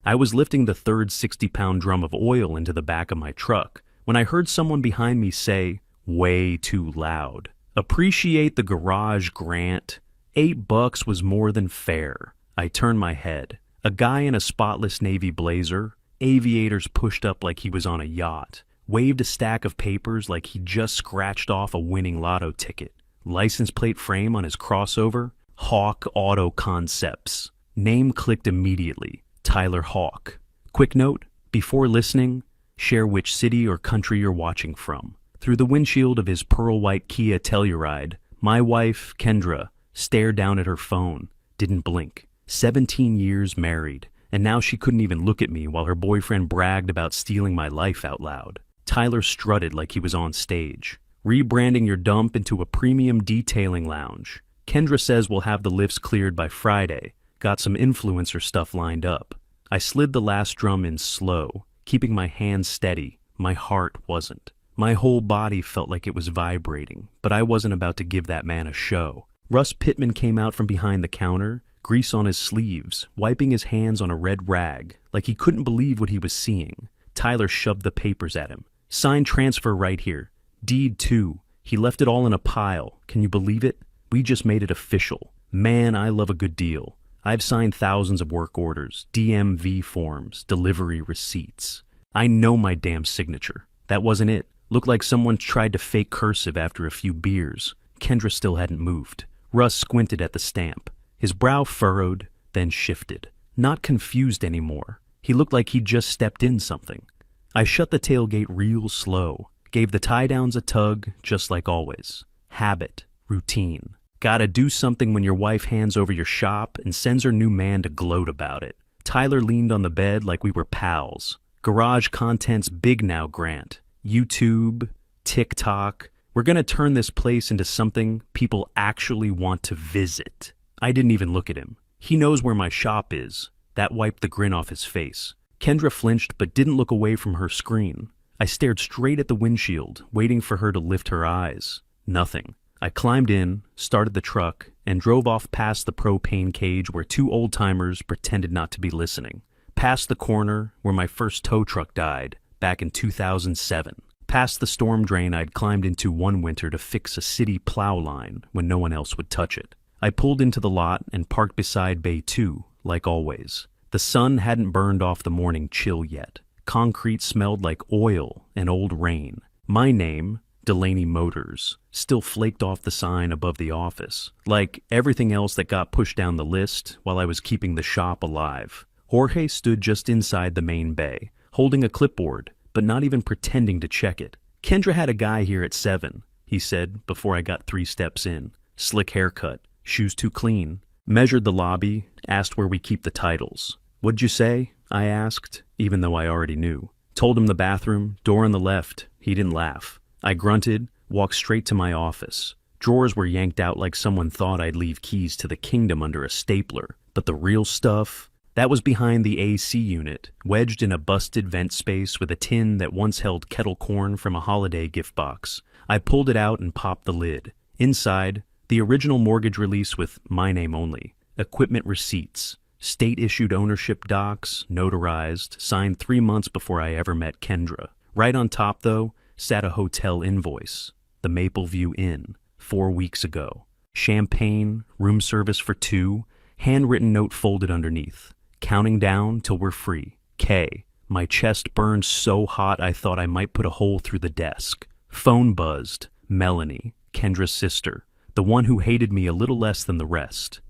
I was lifting the third 60-pound drum of oil into the back of my truck when I heard someone behind me say, way too loud, "Appreciate the garage, Grant. $8 was more than fair." I turned my head. A guy in a spotless navy blazer, aviators pushed up like he was on a yacht, waved a stack of papers like he just scratched off a winning lotto ticket. License plate frame on his crossover, Hawk Auto Concepts. Name clicked immediately, Tyler Hawk. Quick note, before listening, share which city or country you're watching from. Through the windshield of his pearl white Kia Telluride, my wife, Kendra, stared down at her phone, didn't blink. 17 years married, and now she couldn't even look at me while her boyfriend bragged about stealing my life out loud. Tyler strutted like he was on stage, rebranding your dump into a premium detailing lounge. Kendra says we'll have the lifts cleared by Friday. Got some influencer stuff lined up. I slid the last drum in slow, keeping my hands steady. My heart wasn't. My whole body felt like it was vibrating, but I wasn't about to give that man a show. Russ Pittman came out from behind the counter, grease on his sleeves, wiping his hands on a red rag, like he couldn't believe what he was seeing. Tyler shoved the papers at him. "Sign transfer right here. Deed 2. He left it all in a pile. Can you believe it? We just made it official. Man, I love a good deal. I've signed thousands of work orders, DMV forms, delivery receipts. I know my damn signature. That wasn't it. Looked like someone tried to fake cursive after a few beers." Kendra still hadn't moved. Russ squinted at the stamp. His brow furrowed, then shifted. Not confused anymore. He looked like he'd just stepped in something. I shut the tailgate real slow, gave the tie-downs a tug, just like always. Habit, routine. Gotta do something when your wife hands over your shop and sends her new man to gloat about it. Tyler leaned on the bed like we were pals. "Garage content's big now, Grant. YouTube, TikTok. We're gonna turn this place into something people actually want to visit." I didn't even look at him. He knows where my shop is. That wiped the grin off his face. Kendra flinched but didn't look away from her screen. I stared straight at the windshield, waiting for her to lift her eyes. Nothing. I climbed in, started the truck, and drove off past the propane cage where two old-timers pretended not to be listening. Past the corner where my first tow truck died, back in 2007. Past the storm drain I'd climbed into one winter to fix a city plow line when no one else would touch it. I pulled into the lot and parked beside Bay 2, like always. The sun hadn't burned off the morning chill yet. Concrete smelled like oil and old rain. My name, Delaney Motors, still flaked off the sign above the office, like everything else that got pushed down the list while I was keeping the shop alive. Jorge stood just inside the main bay, holding a clipboard, but not even pretending to check it. "Kendra had a guy here at 7, he said before I got 3 steps in. Slick haircut, shoes too clean. Measured the lobby, asked where we keep the titles. "What'd you say?" I asked, even though I already knew. Told him the bathroom, door on the left. He didn't laugh. I grunted, walked straight to my office. Drawers were yanked out like someone thought I'd leave keys to the kingdom under a stapler. But the real stuff, that was behind the AC unit, wedged in a busted vent space with a tin that once held kettle corn from a holiday gift box. I pulled it out and popped the lid. Inside, the original mortgage release with my name only, equipment receipts, state-issued ownership docs, notarized, signed 3 months before I ever met Kendra. Right on top, though, sat a hotel invoice, the Mapleview Inn, 4 weeks ago. Champagne, room service for 2, handwritten note folded underneath. Counting down till we're free. K. My chest burned so hot I thought I might put a hole through the desk. Phone buzzed. Melanie, Kendra's sister, the one who hated me a little less than the rest.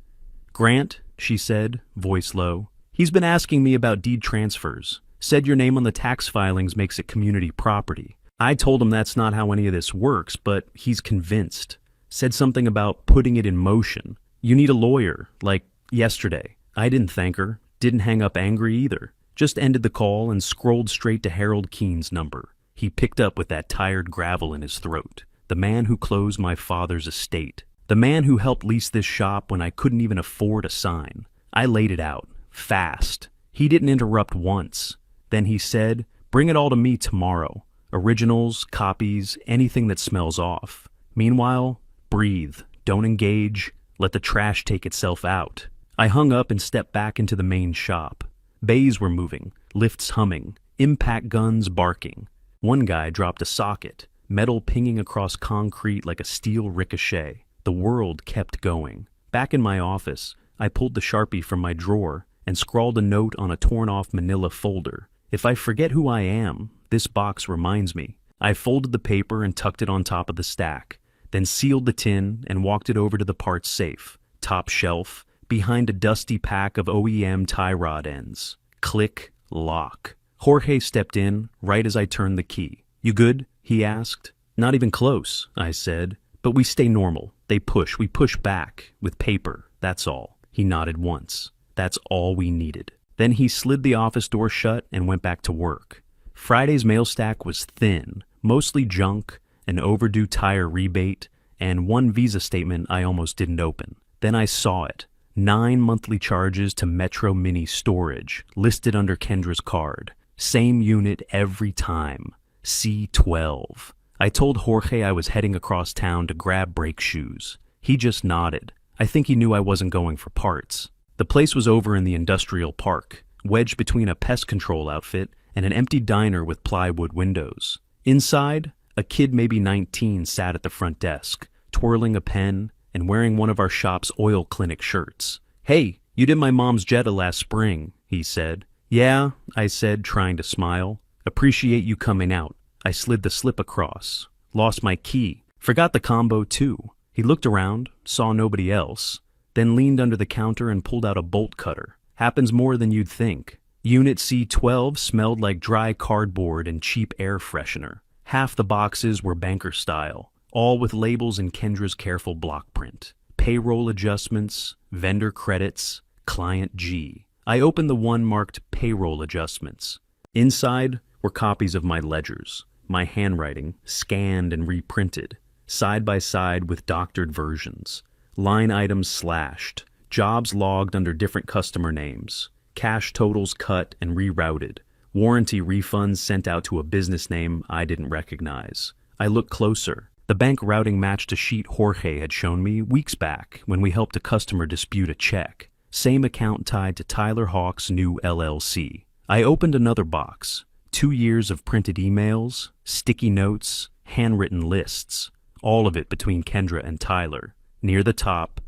"Grant," she said, voice low. "He's been asking me about deed transfers. Said your name on the tax filings makes it community property. I told him that's not how any of this works, but he's convinced. Said something about putting it in motion. You need a lawyer, like yesterday." I didn't thank her, didn't hang up angry either. Just ended the call and scrolled straight to Harold Keene's number. He picked up with that tired gravel in his throat. The man who closed my father's estate. The man who helped lease this shop when I couldn't even afford a sign. I laid it out, fast. He didn't interrupt once. Then he said, "Bring it all to me tomorrow. Originals, copies, anything that smells off. Meanwhile, breathe, don't engage, let the trash take itself out." I hung up and stepped back into the main shop. Bays were moving, lifts humming, impact guns barking. One guy dropped a socket, metal pinging across concrete like a steel ricochet. The world kept going. Back in my office, I pulled the Sharpie from my drawer and scrawled a note on a torn-off manila folder. If I forget who I am, this box reminds me. I folded the paper and tucked it on top of the stack, then sealed the tin and walked it over to the parts safe, top shelf, behind a dusty pack of OEM tie rod ends. Click, lock. Jorge stepped in right as I turned the key. "You good?" he asked. "Not even close," I said. "But we stay normal. We push back, with paper, that's all." He nodded once. That's all we needed. Then he slid the office door shut and went back to work. Friday's mail stack was thin, mostly junk, an overdue tire rebate, and one Visa statement I almost didn't open. Then I saw it. 9 monthly charges to Metro Mini Storage, listed under Kendra's card. Same unit every time. C12. I told Jorge I was heading across town to grab brake shoes. He just nodded. I think he knew I wasn't going for parts. The place was over in the industrial park, wedged between a pest control outfit and an empty diner with plywood windows. Inside, a kid maybe 19 sat at the front desk, twirling a pen and wearing one of our shop's oil clinic shirts. "Hey, you did my mom's Jetta last spring," he said. "Yeah," I said, trying to smile. "Appreciate you coming out." I slid the slip across. Lost my key. Forgot the combo too. He looked around, saw nobody else, then leaned under the counter and pulled out a bolt cutter. Happens more than you'd think. Unit C12 smelled like dry cardboard and cheap air freshener. Half the boxes were banker style, all with labels in Kendra's careful block print. Payroll adjustments, vendor credits, client G. I opened the one marked payroll adjustments. Inside were copies of my ledgers, my handwriting, scanned and reprinted, side by side with doctored versions. Line items slashed, jobs logged under different customer names, cash totals cut and rerouted, warranty refunds sent out to a business name I didn't recognize. I looked closer. The bank routing matched a sheet Jorge had shown me weeks back when we helped a customer dispute a check. Same account tied to Tyler Hawk's new LLC. I opened another box. 2 years of printed emails, sticky notes, handwritten lists. All of it between Kendra and Tyler. Near the top,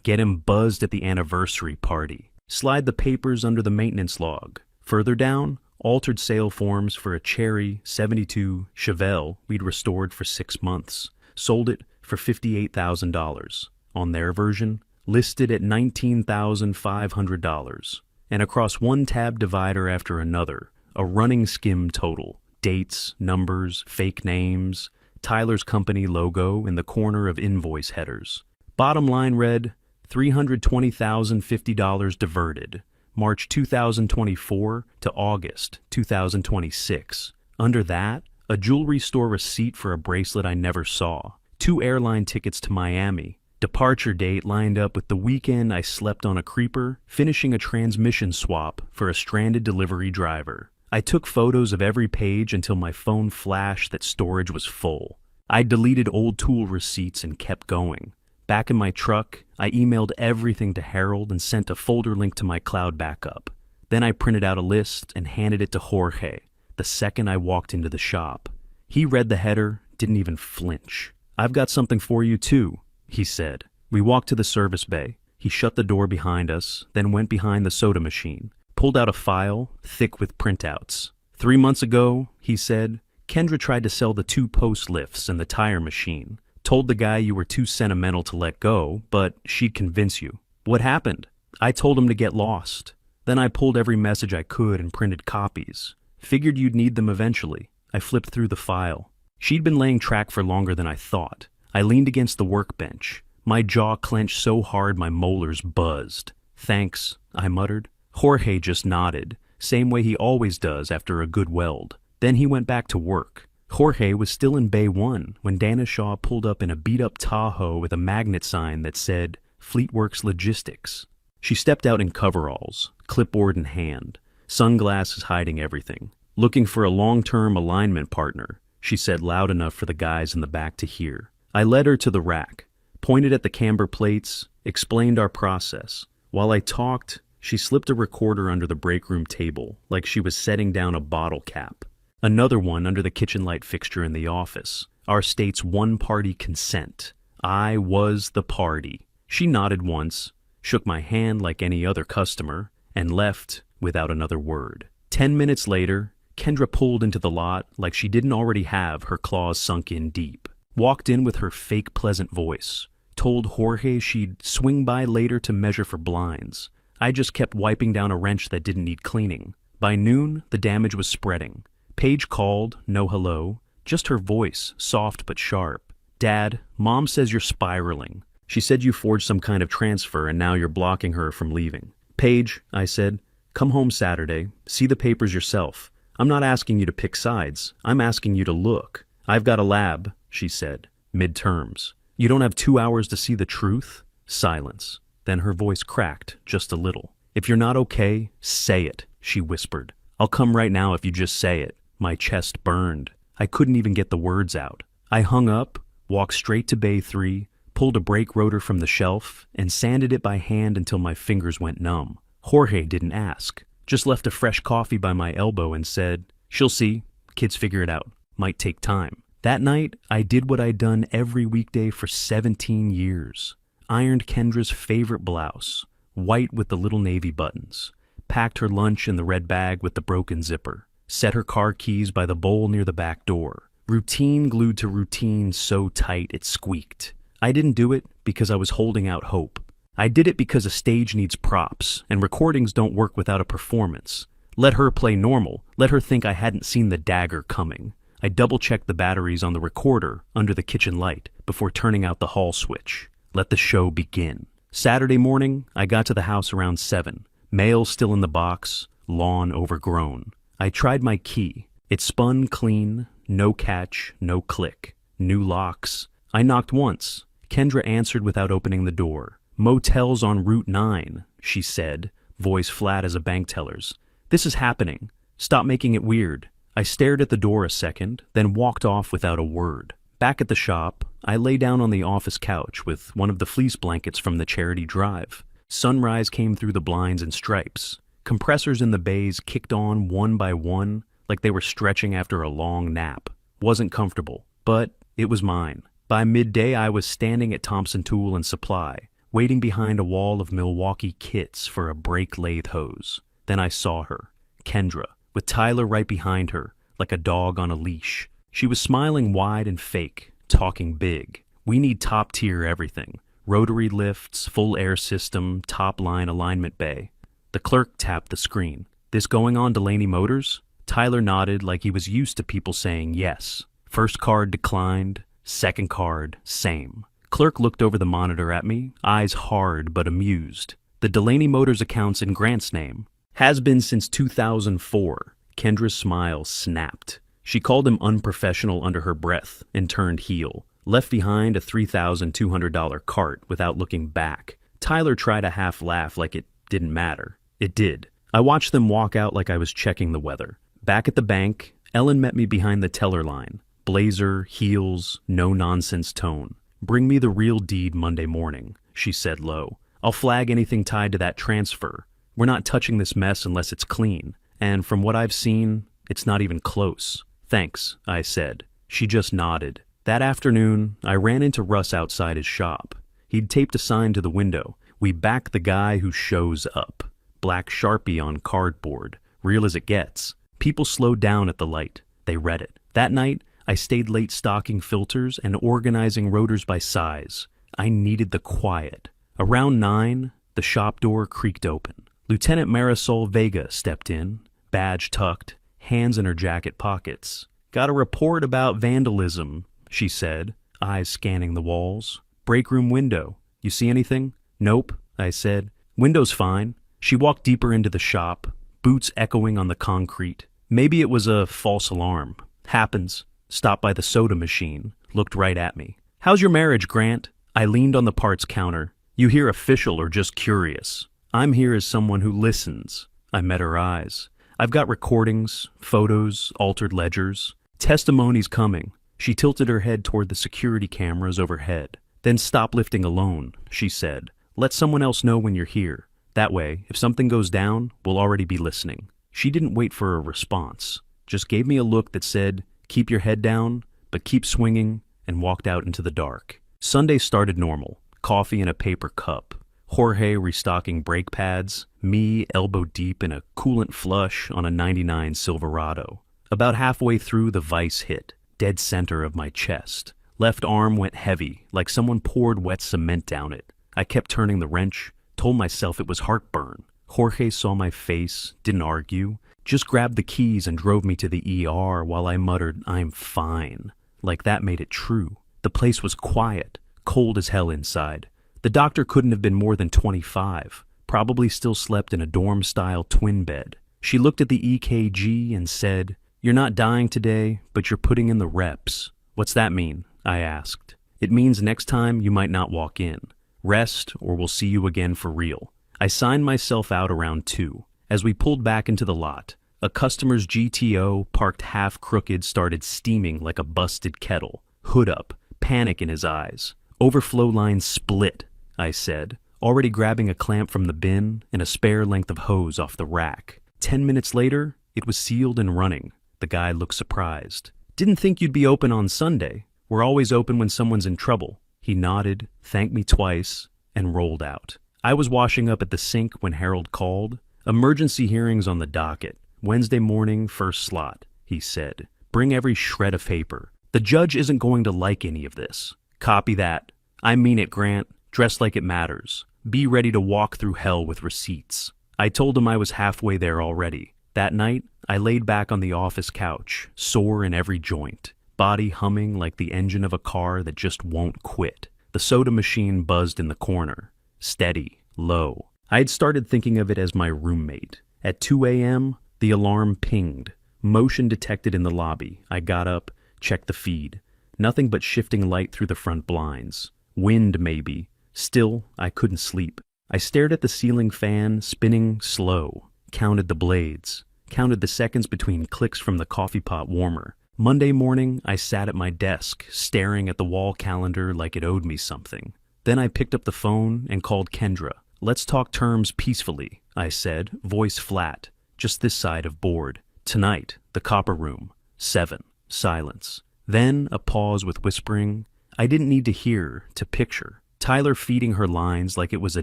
"Get him buzzed at the anniversary party." Slide the papers under the maintenance log. Further down, altered sale forms for a Cherry 72 Chevelle we'd restored for 6 months. Sold it for $58,000. On their version, listed at $19,500. And across one tab divider after another, a running skim total. Dates, numbers, fake names, Tyler's company logo in the corner of invoice headers. Bottom line read, $320,050 diverted, March 2024 to August 2026. Under that, a jewelry store receipt for a bracelet I never saw, 2 airline tickets to Miami, departure date lined up with the weekend I slept on a creeper, finishing a transmission swap for a stranded delivery driver. I took photos of every page until my phone flashed that storage was full. I deleted old tool receipts and kept going. Back in my truck, I emailed everything to Harold and sent a folder link to my cloud backup. Then I printed out a list and handed it to Jorge the second I walked into the shop. He read the header, didn't even flinch. "I've got something for you too," he said. We walked to the service bay. He shut the door behind us, then went behind the soda machine, pulled out a file, thick with printouts. 3 months ago, he said, Kendra tried to sell the 2 post lifts and the tire machine. Told the guy you were too sentimental to let go, but she'd convince you. What happened? I told him to get lost. Then I pulled every message I could and printed copies. Figured you'd need them eventually. I flipped through the file. She'd been laying track for longer than I thought. I leaned against the workbench. My jaw clenched so hard my molars buzzed. "Thanks," I muttered. Jorge just nodded, same way he always does after a good weld. Then he went back to work. Jorge was still in Bay 1 when Dana Shaw pulled up in a beat-up Tahoe with a magnet sign that said, Fleetworks Logistics. She stepped out in coveralls, clipboard in hand, sunglasses hiding everything. "Looking for a long-term alignment partner," she said loud enough for the guys in the back to hear. I led her to the rack, pointed at the camber plates, explained our process. While I talked, She slipped a recorder under the break room table, like she was setting down a bottle cap. Another one under the kitchen light fixture in the office. Our state's one-party consent. I was the party. She nodded once, shook my hand like any other customer, and left without another word. 10 minutes later, Kendra pulled into the lot like she didn't already have her claws sunk in deep. Walked in with her fake pleasant voice. Told Jorge she'd swing by later to measure for blinds. I just kept wiping down a wrench that didn't need cleaning. By noon, the damage was spreading. Paige called, no hello, just her voice, soft but sharp. Dad, Mom says you're spiraling. She said you forged some kind of transfer and now you're blocking her from leaving. Paige, I said, come home Saturday, see the papers yourself. I'm not asking you to pick sides. I'm asking you to look. I've got a lab, she said. Midterms. You don't have 2 hours to see the truth? Silence. Then her voice cracked just a little. If you're not okay, say it, she whispered. I'll come right now if you just say it. My chest burned. I couldn't even get the words out. I hung up, walked straight to Bay 3, pulled a brake rotor from the shelf, and sanded it by hand until my fingers went numb. Jorge didn't ask. Just left a fresh coffee by my elbow and said, she'll see. Kids figure it out. Might take time. That night, I did what I'd done every weekday for 17 years. Ironed Kendra's favorite blouse, white with the little navy buttons. Packed her lunch in the red bag with the broken zipper. Set her car keys by the bowl near the back door. Routine glued to routine so tight it squeaked. I didn't do it because I was holding out hope. I did it because a stage needs props, and recordings don't work without a performance. Let her play normal. Let her think I hadn't seen the dagger coming. I double-checked the batteries on the recorder under the kitchen light before turning out the hall switch. Let the show begin. Saturday morning, I got to the house around 7. Mail still in the box, lawn overgrown. I tried my key. It spun clean, no catch, no click. New locks. I knocked once. Kendra answered without opening the door. Motels on Route 9, she said, voice flat as a bank teller's. This is happening. Stop making it weird. I stared at the door a second, then walked off without a word. Back at the shop, I lay down on the office couch with one of the fleece blankets from the charity drive. Sunrise came through the blinds in stripes. Compressors in the bays kicked on one by one like they were stretching after a long nap. Wasn't comfortable, but it was mine. By midday, I was standing at Thompson Tool and Supply, waiting behind a wall of Milwaukee kits for a brake lathe hose. Then I saw her, Kendra, with Tyler right behind her, like a dog on a leash. She was smiling wide and fake, talking big. We need top-tier everything. Rotary lifts, full air system, top-line alignment bay. The clerk tapped the screen. This going on Delaney Motors? Tyler nodded like he was used to people saying yes. First card declined, second card, same. Clerk looked over the monitor at me, eyes hard but amused. The Delaney Motors account's in Grant's name. Has been since 2004. Kendra's smile snapped. She called him unprofessional under her breath and turned heel. Left behind a $3,200 cart without looking back. Tyler tried a half laugh like it didn't matter. It did. I watched them walk out like I was checking the weather. Back at the bank, Ellen met me behind the teller line. Blazer, heels, no-nonsense tone. Bring me the real deed Monday morning, she said low. I'll flag anything tied to that transfer. We're not touching this mess unless it's clean. And from what I've seen, it's not even close. Thanks, I said. She just nodded. That afternoon, I ran into Russ outside his shop. He'd taped a sign to the window. We back the guy who shows up. Black Sharpie on cardboard. Real as it gets. People slowed down at the light. They read it. That night, I stayed late stocking filters and organizing rotors by size. I needed the quiet. Around 9, the shop door creaked open. Lieutenant Marisol Vega stepped in, badge tucked, hands in her jacket pockets. Got a report about vandalism, she said, eyes scanning the walls. Break room window. You see anything? Nope, I said. Window's fine. She walked deeper into the shop, boots echoing on the concrete. Maybe it was a false alarm. Happens. Stopped by the soda machine, looked right at me. How's your marriage, Grant? I leaned on the parts counter. You hear official or just curious? I'm here as someone who listens. I met her eyes. I've got recordings, photos, altered ledgers. Testimony's coming. She tilted her head toward the security cameras overhead. Then stop lifting alone, she said. Let someone else know when you're here. That way, if something goes down, we'll already be listening. She didn't wait for a response, just gave me a look that said, keep your head down, but keep swinging, and walked out into the dark. Sunday started normal, coffee in a paper cup, Jorge restocking brake pads, me elbow deep in a coolant flush on a '99 Silverado. About halfway through, the vice hit, dead center of my chest. Left arm went heavy, like someone poured wet cement down it. I kept turning the wrench, told myself it was heartburn. Jorge saw my face, didn't argue, just grabbed the keys and drove me to the ER while I muttered, "I'm fine." Like that made it true. The place was quiet, cold as hell inside. The doctor couldn't have been more than 25, probably still slept in a dorm-style twin bed. She looked at the EKG and said, "You're not dying today, but you're putting in the reps." "What's that mean?" I asked. "It means next time you might not walk in. Rest, or we'll see you again for real." I signed myself out around 2. As we pulled back into the lot, a customer's GTO, parked half crooked, started steaming like a busted kettle. Hood up, panic in his eyes. "Overflow line split," I said, already grabbing a clamp from the bin and a spare length of hose off the rack. 10 minutes later, it was sealed and running. The guy looked surprised. "Didn't think you'd be open on Sunday. We're always open when someone's in trouble." He nodded, thanked me twice, and rolled out. I was washing up at the sink when Harold called. "Emergency hearings on the docket. Wednesday morning, first slot," he said. "Bring every shred of paper. The judge isn't going to like any of this." "Copy that. I mean it, Grant. Dress like it matters. Be ready to walk through hell with receipts." I told him I was halfway there already. That night, I laid back on the office couch, sore in every joint, body humming like the engine of a car that just won't quit. The soda machine buzzed in the corner, steady, low. I had started thinking of it as my roommate. At 2 a.m., the alarm pinged. Motion detected in the lobby. I got up, checked the feed. Nothing but shifting light through the front blinds. Wind, maybe. Still, I couldn't sleep. I stared at the ceiling fan, spinning slow, counted the blades, counted the seconds between clicks from the coffee pot warmer. Monday morning, I sat at my desk, staring at the wall calendar like it owed me something. Then I picked up the phone and called Kendra. "Let's talk terms peacefully," I said, voice flat, just this side of bored. "Tonight, the copper room. 7. Silence. Then a pause with whispering. I didn't need to hear, to picture. Tyler feeding her lines like it was a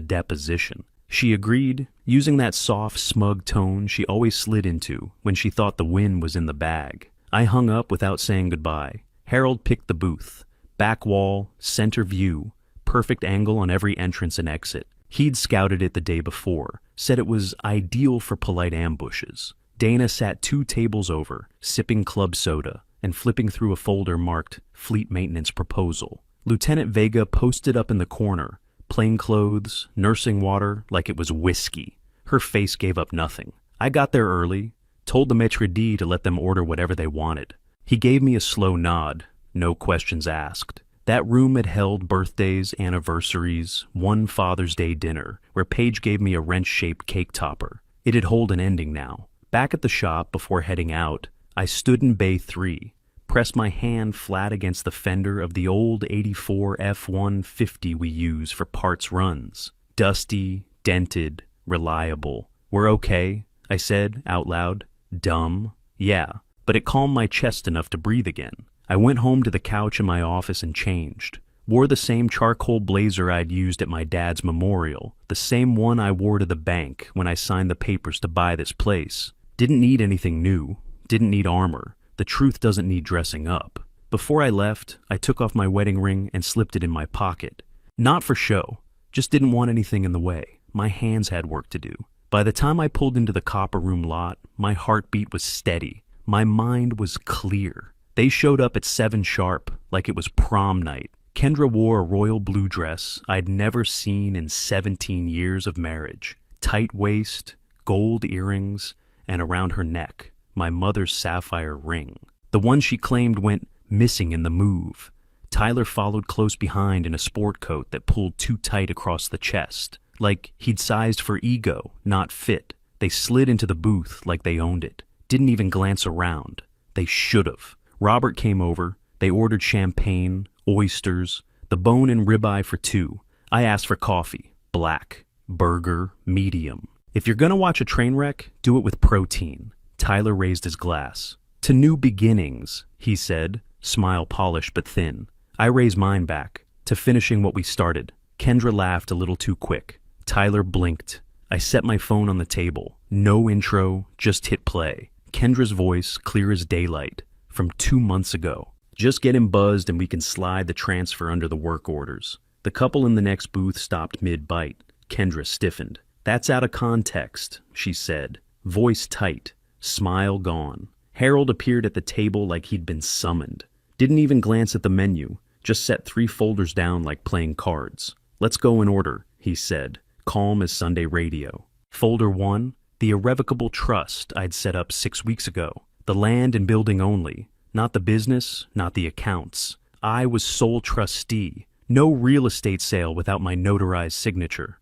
deposition. She agreed, using that soft, smug tone she always slid into when she thought the win was in the bag. I hung up without saying goodbye. Harold picked the booth. Back wall, center view, perfect angle on every entrance and exit. He'd scouted it the day before, said it was ideal for polite ambushes. Dana sat 2 tables over, sipping club soda and flipping through a folder marked Fleet Maintenance Proposal. Lieutenant Vega posted up in the corner, plain clothes, nursing water like it was whiskey. Her face gave up nothing. I got there early, told the maitre d' to let them order whatever they wanted. He gave me a slow nod, no questions asked. That room had held birthdays, anniversaries, one Father's Day dinner, where Paige gave me a wrench-shaped cake topper. It had hold an ending now. Back at the shop before heading out, I stood in Bay 3, pressed my hand flat against the fender of the old '84 F-150 we use for parts runs. Dusty, dented, reliable. "We're okay," I said out loud. Dumb. Yeah, but it calmed my chest enough to breathe again. I went home to the couch in my office and changed. Wore the same charcoal blazer I'd used at my dad's memorial, the same one I wore to the bank when I signed the papers to buy this place. Didn't need anything new. Didn't need armor. The truth doesn't need dressing up. Before I left, I took off my wedding ring and slipped it in my pocket. Not for show. Just didn't want anything in the way. My hands had work to do. By the time I pulled into the copper room lot, my heartbeat was steady. My mind was clear. They showed up at 7 sharp, like it was prom night. Kendra wore a royal blue dress I'd never seen in 17 years of marriage. Tight waist, gold earrings, and around her neck, my mother's sapphire ring. The one she claimed went missing in the move. Tyler followed close behind in a sport coat that pulled too tight across the chest, like he'd sized for ego, not fit. They slid into the booth like they owned it. Didn't even glance around. They should've. Robert came over. They ordered champagne, oysters, the bone and ribeye for 2. I asked for coffee, black. burger, medium. If you're gonna watch a train wreck, do it with protein. Tyler raised his glass. To new beginnings, he said, smile polished but thin. I raised mine back. To finishing what we started. Kendra laughed a little too quick. Tyler blinked. I set my phone on the table. No intro, just hit play. Kendra's voice, clear as daylight, from 2 months ago. Just get him buzzed and we can slide the transfer under the work orders. The couple in the next booth stopped mid-bite. Kendra stiffened. That's out of context, she said, voice tight, smile gone. Harold appeared at the table like he'd been summoned. Didn't even glance at the menu, just set 3 folders down like playing cards. Let's go in order, he said, calm as Sunday radio. Folder 1, the irrevocable trust I'd set up 6 weeks ago. The land and building only, not the business, not the accounts. I was sole trustee. No real estate sale without my notarized signature.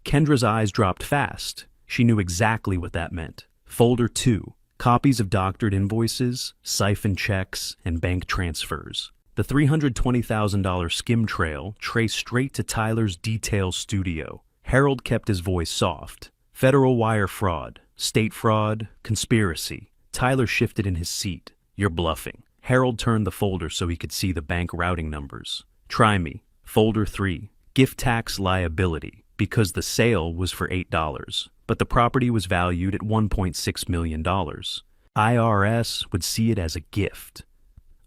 Kendra's eyes dropped fast. She knew exactly what that meant. Folder 2, copies of doctored invoices, siphon checks, and bank transfers. The $320,000 skim trail traced straight to Tyler's detail studio. Harold kept his voice soft. Federal wire fraud, state fraud, conspiracy. Tyler shifted in his seat. You're bluffing. Harold turned the folder so he could see the bank routing numbers. Try me. Folder 3, gift tax liability, because the sale was for $8, but the property was valued at $1.6 million. IRS would see it as a gift.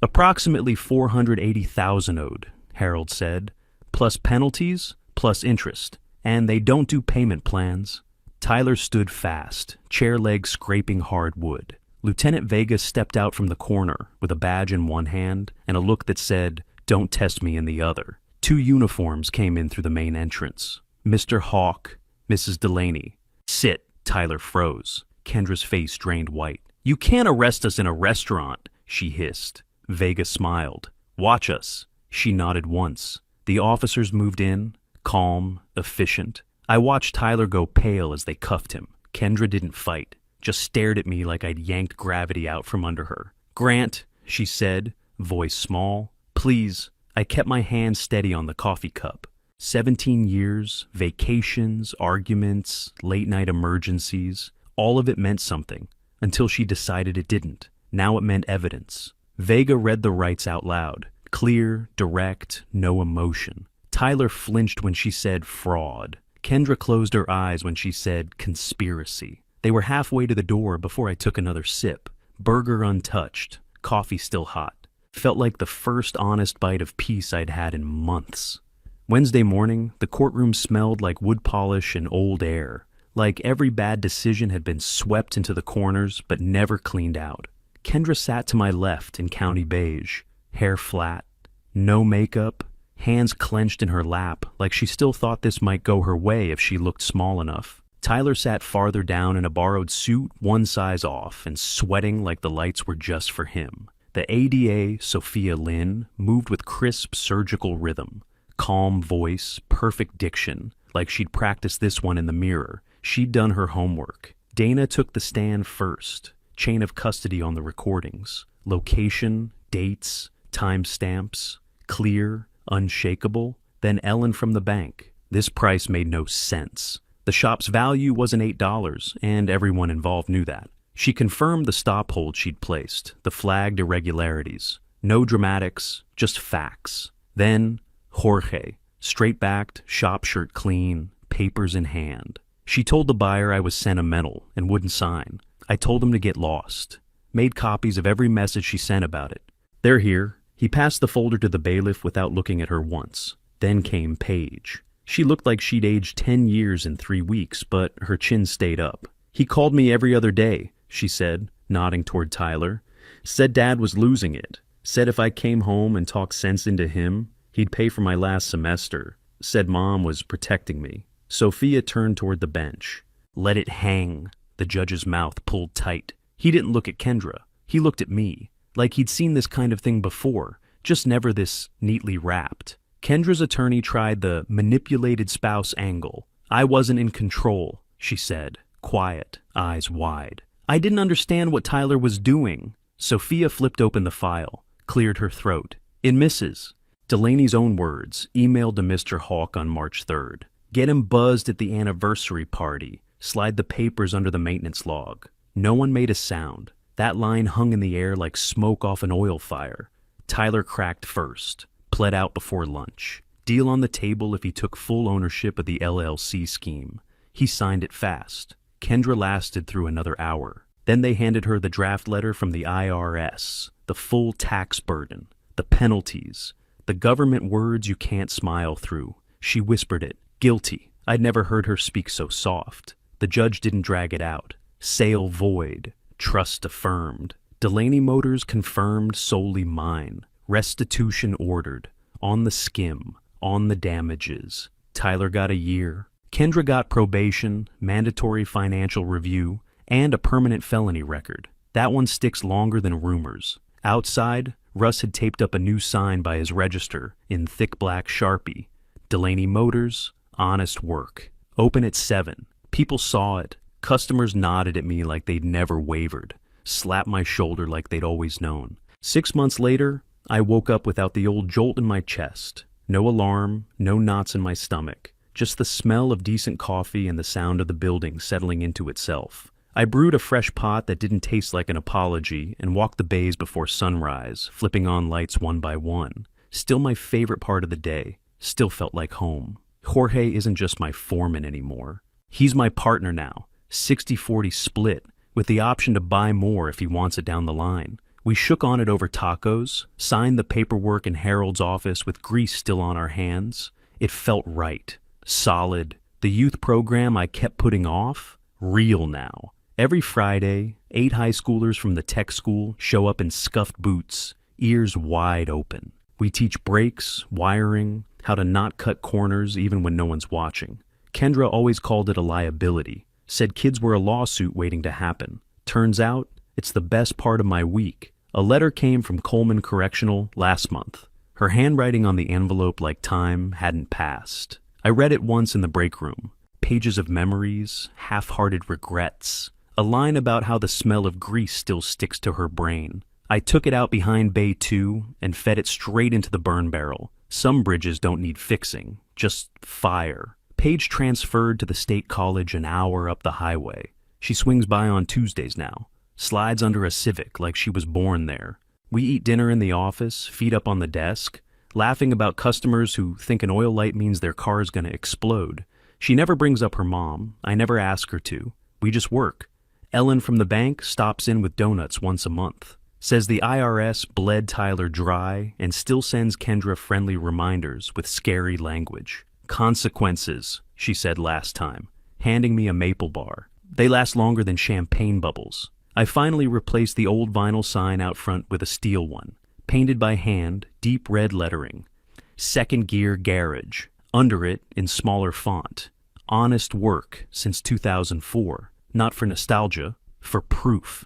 Approximately $480,000 owed, Harold said, plus penalties, plus interest, and they don't do payment plans. Tyler stood fast, chair legs scraping hard wood. Lieutenant Vega stepped out from the corner with a badge in one hand and a look that said, "Don't test me," in the other. 2 uniforms came in through the main entrance. Mr. Hawk, Mrs. Delaney. Sit, Tyler froze. Kendra's face drained white. You can't arrest us in a restaurant, she hissed. Vega smiled. Watch us. She nodded once. The officers moved in, calm, efficient. I watched Tyler go pale as they cuffed him. Kendra didn't fight, just stared at me like I'd yanked gravity out from under her. Grant, she said, voice small, please. I kept my hand steady on the coffee cup. 17 years, vacations, arguments, late-night emergencies, all of it meant something, until she decided it didn't. Now it meant evidence. Vega read the rights out loud, clear, direct, no emotion. Tyler flinched when she said fraud. Kendra closed her eyes when she said conspiracy. They were halfway to the door before I took another sip. Burger untouched, coffee still hot. Felt like the first honest bite of peace I'd had in months. Wednesday morning, the courtroom smelled like wood polish and old air, like every bad decision had been swept into the corners but never cleaned out. Kendra sat to my left in county beige, hair flat, no makeup, hands clenched in her lap like she still thought this might go her way if she looked small enough. Tyler sat farther down in a borrowed suit, one size off, and sweating like the lights were just for him. The ADA, Sophia Lynn, moved with crisp surgical rhythm. Calm voice, perfect diction, like she'd practiced this one in the mirror. She'd done her homework. Dana took the stand first. Chain of custody on the recordings. Location, dates, timestamps. Clear, unshakable. Then Ellen from the bank. This price made no sense. The shop's value wasn't $8, and everyone involved knew that. She confirmed the stop hold she'd placed, the flagged irregularities. No dramatics, just facts. Then, Jorge, straight-backed, shop shirt clean, papers in hand. She told the buyer I was sentimental and wouldn't sign. I told him to get lost. Made copies of every message she sent about it. They're here. He passed the folder to the bailiff without looking at her once. Then came Paige. She looked like she'd aged 10 years in 3 weeks, but her chin stayed up. He called me every other day, she said, nodding toward Tyler. Said Dad was losing it. Said if I came home and talked sense into him, he'd pay for my last semester. Said Mom was protecting me. Sophia turned toward the bench. Let it hang. The judge's mouth pulled tight. He didn't look at Kendra. He looked at me, like he'd seen this kind of thing before, just never this neatly wrapped. Kendra's attorney tried the manipulated spouse angle. I wasn't in control, she said, quiet, eyes wide. I didn't understand what Tyler was doing. Sophia flipped open the file, cleared her throat. In Mrs. Delaney's own words, emailed to Mr. Hawk on March 3rd. Get him buzzed at the anniversary party. Slide the papers under the maintenance log. No one made a sound. That line hung in the air like smoke off an oil fire. Tyler cracked first. Pled out before lunch. Deal on the table if he took full ownership of the LLC scheme. He signed it fast. Kendra lasted through another hour. Then they handed her the draft letter from the IRS, the full tax burden, the penalties, the government words you can't smile through. She whispered it. Guilty. I'd never heard her speak so soft. The judge didn't drag it out. Sale void. Trust affirmed. Delaney Motors confirmed solely mine. Restitution ordered. On the skim. On the damages. Tyler got a year. Kendra got probation, mandatory financial review, and a permanent felony record. That one sticks longer than rumors. Outside, Russ had taped up a new sign by his register in thick black Sharpie. Delaney Motors, honest work. Open at 7. People saw it. Customers nodded at me like they'd never wavered. Slapped my shoulder like they'd always known. 6 months later, I woke up without the old jolt in my chest. No alarm, no knots in my stomach. Just the smell of decent coffee and the sound of the building settling into itself. I brewed a fresh pot that didn't taste like an apology and walked the bays before sunrise, flipping on lights one by one. Still my favorite part of the day. Still felt like home. Jorge isn't just my foreman anymore. He's my partner now. 60-40 split, with the option to buy more if he wants it down the line. We shook on it over tacos, signed the paperwork in Harold's office with grease still on our hands. It felt right. Solid. The youth program I kept putting off? Real now. Every Friday, 8 high schoolers from the tech school show up in scuffed boots, ears wide open. We teach brakes, wiring, how to not cut corners even when no one's watching. Kendra always called it a liability, said kids were a lawsuit waiting to happen. Turns out, it's the best part of my week. A letter came from Coleman Correctional last month. Her handwriting on the envelope like time hadn't passed. I read it once in the break room. Pages of memories, half-hearted regrets. A line about how the smell of grease still sticks to her brain. I took it out behind Bay 2 and fed it straight into the burn barrel. Some bridges don't need fixing, just fire. Paige transferred to the state college an hour up the highway. She swings by on Tuesdays now. Slides under a Civic like she was born there. We eat dinner in the office, feet up on the desk, laughing about customers who think an oil light means their car's gonna explode. She never brings up her mom. I never ask her to. We just work. Ellen from the bank stops in with donuts once a month. Says the IRS bled Tyler dry and still sends Kendra friendly reminders with scary language. Consequences, she said last time, handing me a maple bar. They last longer than champagne bubbles. I finally replaced the old vinyl sign out front with a steel one, painted by hand, deep red lettering. Second Gear Garage. Under it, in smaller font. Honest work since 2004. Not for nostalgia, for proof.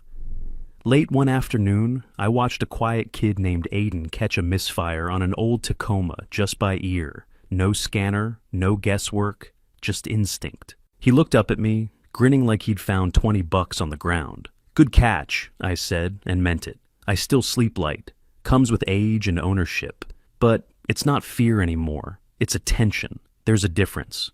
Late one afternoon, I watched a quiet kid named Aiden catch a misfire on an old Tacoma just by ear. No scanner, no guesswork, just instinct. He looked up at me, grinning like he'd found $20 on the ground. Good catch, I said, and meant it. I still sleep light. Comes with age and ownership. But it's not fear anymore. It's attention. There's a difference.